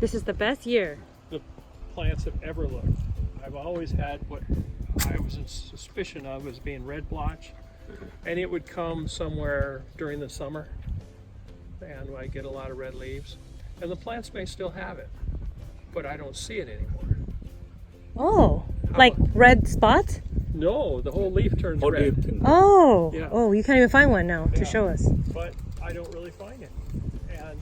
This is the best year. the plants have ever looked. I've always had what I was in suspicion of as being red blotch, and it would come somewhere during the summer, and I get a lot of red leaves, and the plants may still have it, but I don't see it anymore. Oh, like red spots? No, the whole leaf turns Whole red. leaf turns Oh, Yeah. oh, you can't even find one now to Yeah. show us. But I don't really find it. And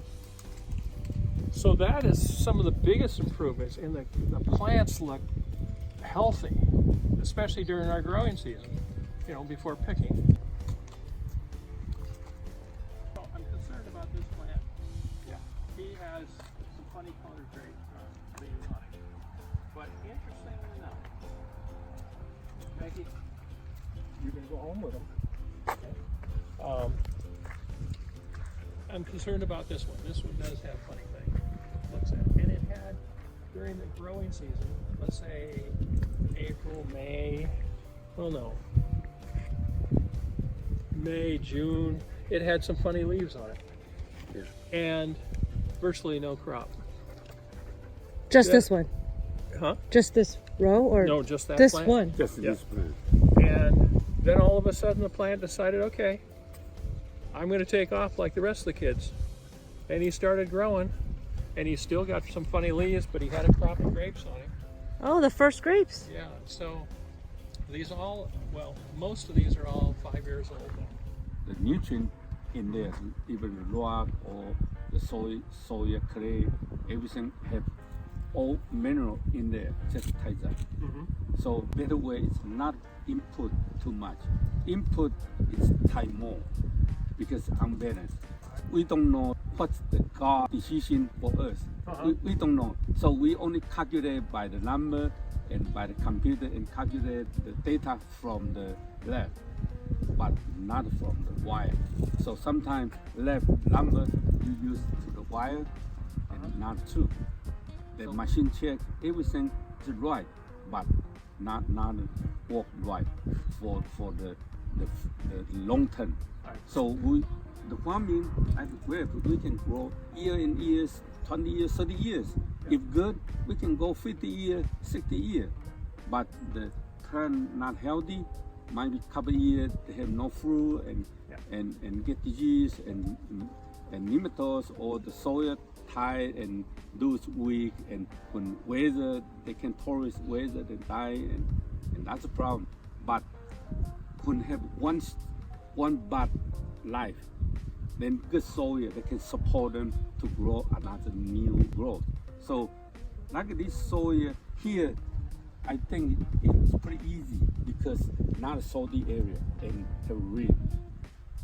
so that is some of the biggest improvements in the plants look healthy, especially during our growing season, you know, before picking. So I'm concerned about this plant. Yeah. He has some funny colored leaves on it. But interestingly enough, Maggie, you can go home with them. I'm concerned about this one. This one does have funny things. Looks at, and it had during the growing season, let's say April, May, well no, May, June, it had some funny leaves on it. Yeah. And virtually no crop. Just Yeah. this one? Huh? Just this row or No, just that this plant. one? Just Yeah. this plant. And then all of a sudden the plant decided, okay, I'm going to take off like the rest of the kids. And he started growing, and he still got some funny leaves, but he had a crop of grapes on him. Oh, the first grapes. Yeah, so these all, well, most of these are all 5 years old now. The nutrient in there, even the rock or the soil, clay, everything have all mineral in there, just ties up. So better way is not input too much. Input is tie more because unbalanced. We don't know what's the God decision for us. We don't know. So we only calculate by the number and by the computer and calculate the data from the lab, but not from the wire. So sometimes lab number you use to the wire and not true. The machine check everything is right, but not work right for the long term. So the farming, we can grow year in years, 20 years, 30 years. If good, we can go 50 years, 60 years. But the plant not healthy, might be couple years they have no fruit and get disease and nematodes or the soil tight and those weak, and when weather they can tolerate weather they die and that's a problem. But when have one bad life, then good soil they can support them to grow another new growth. So like this soil here, I think it's pretty easy because not a salty area and have rain.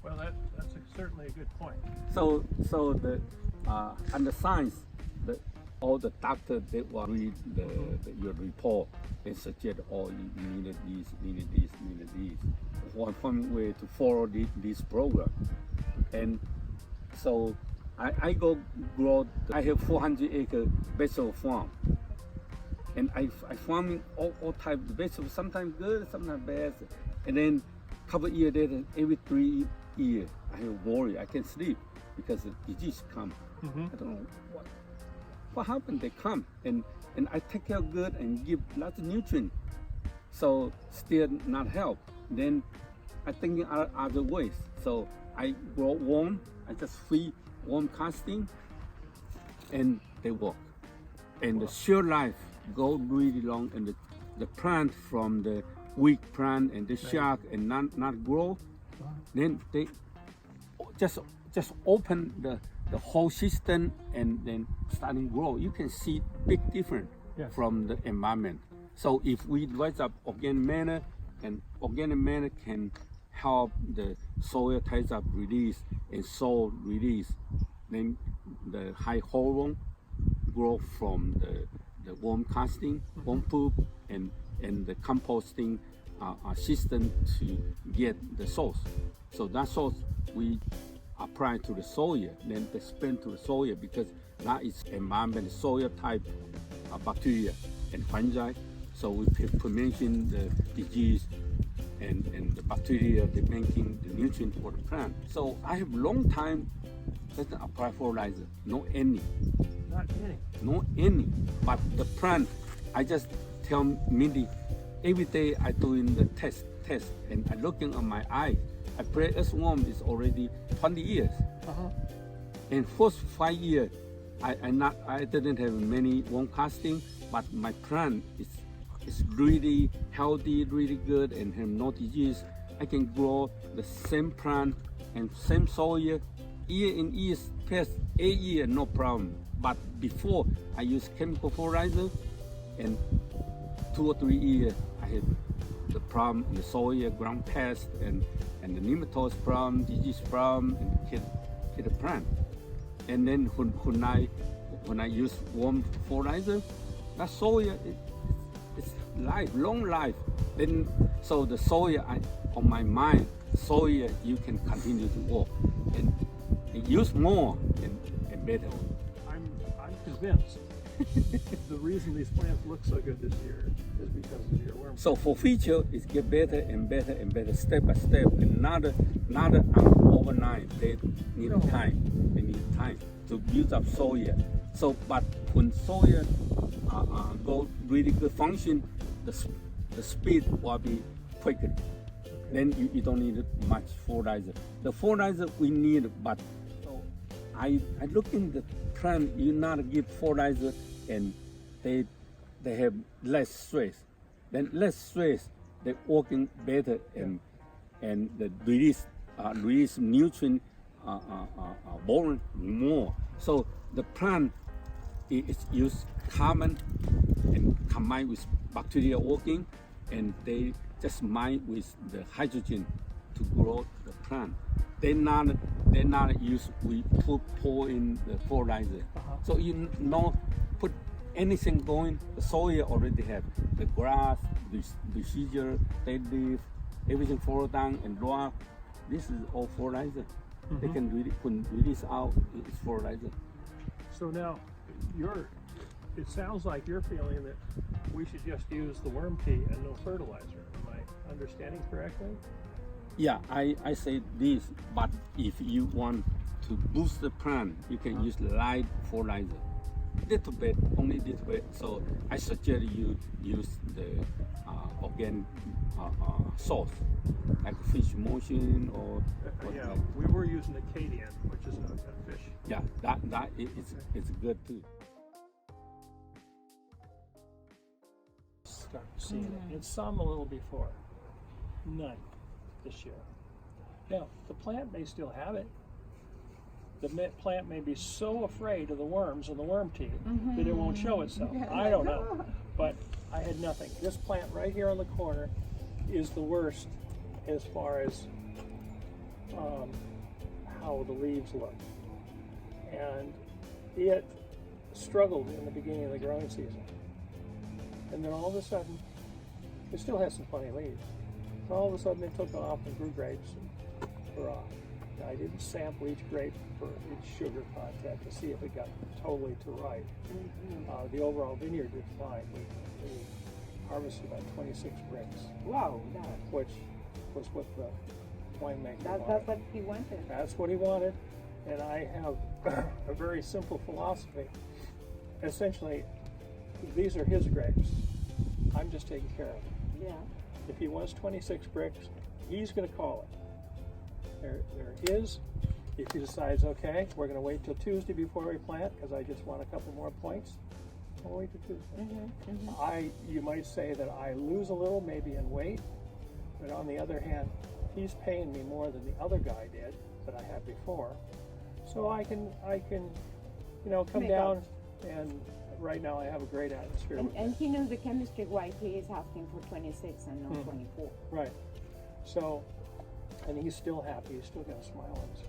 Well, that's certainly a good point. So the and the science, all the doctors they will read your report and suggest, oh, you needed these. One way to follow this program, and so I go grow. I have 400-acre vegetable farm, and I farming all types of vegetables. Sometimes good, sometimes bad, and then couple years later, every 3 years I have worry. I can't sleep because the disease come. I don't know what happened. They come and I take care good and give lots of nutrients. So still not help. Then I think other ways. So I grow worm. I just feed worm casting, and they work. And the shelf life go really long, and the plant from the weak plant and the shark and not grow. Then they just open the whole system and then starting grow. You can see big difference from the environment. So if we raise up organic matter, and organic matter can help the soil ties up release and soil release, then the high hormone grow from the worm casting, worm poop, and the composting system to get the source. So that source we apply to the soil, then they spend to the soil because that is environment soil type bacteria and fungi. So we prevention the disease and the bacteria they making the nutrient for the plant. So I have long time doesn't apply fertilizer, no any. Not any. No any. But the plant, I just tell Mindy, every day I doing the test, and I looking on my eye. I play earthworm is already 20 years. Uh-huh. In first 5 years, I didn't have many worm casting, but my plant is really healthy, really good, and have no disease. I can grow the same plant and same soil year in year, past 8 years, no problem. But before I use chemical fertilizer, and 2 or 3 years I had the problem in the soil, ground pest, and the nematodes problem, disease problem, and kill the plant. And then when I use worm fertilizer, that soil it's life, long life. Then so the soil on my mind, soil you can continue to work and use more and better. I'm convinced the reason these plants look so good this year is because of your worm. So for future, it's get better and better and better, step by step, and not overnight. They need time. They need time to build up soil. So, but when soil go really good function, the speed will be quicker. Then you don't need much fertilizer. The fertilizer we need, but I look in the plant. You not give fertilizer, and they have less stress. Then less stress, they working better and the release nutrient born more. So the plant is use carbon and combined with bacteria working, and they just mine with the hydrogen to grow the plant. They not use we pour in the fertilizer. So you know put anything going, the soil already have the grass, the procedure, dead leaf, everything fall down and raw. This is all fertilizer. They can release out it's fertilizer. So now it sounds like you're feeling that we should just use the worm tea and no fertilizer. Am I understanding correctly? Yeah, I say this, but if you want to boost the plant, you can use light fertilizer. Little bit, only little bit. So I suggest you use the organic sauce, like fish emulsion or yeah, we were using Acadian, which is a fish. Yeah, that it's good too. Start seeing it. And some a little before. None this year. Now, the plant may still have it. The plant may be so afraid of the worms and the worm tea that it won't show itself. I don't know. But I had nothing. This plant right here on the corner is the worst as far as how the leaves look. And it struggled in the beginning of the growing season. And then all of a sudden, it still has some funny leaves. So all of a sudden it took off and grew grapes and hurrah. I didn't sample each grape for each sugar content to see if it got totally to right. The overall vineyard did fine. We harvested about 26 BRIX. Wow, which was what the winemaker wanted. that's what he wanted. That's what he wanted. And I have a very simple philosophy. Essentially, these are his grapes. I'm just taking care of them. Yeah. If he wants 26 BRIX, he's going to call it. They're his. If he decides, okay, we're going to wait till Tuesday before we plant because I just want a couple more points, I'll wait till Tuesday. You might say that I lose a little maybe in weight, but on the other hand, he's paying me more than the other guy did that I had before, so I can come down and right now I have a great atmosphere. And he knows the chemistry why he is asking for 26 and not 24. Right. So, and he's still happy. He's still got a smile on his face.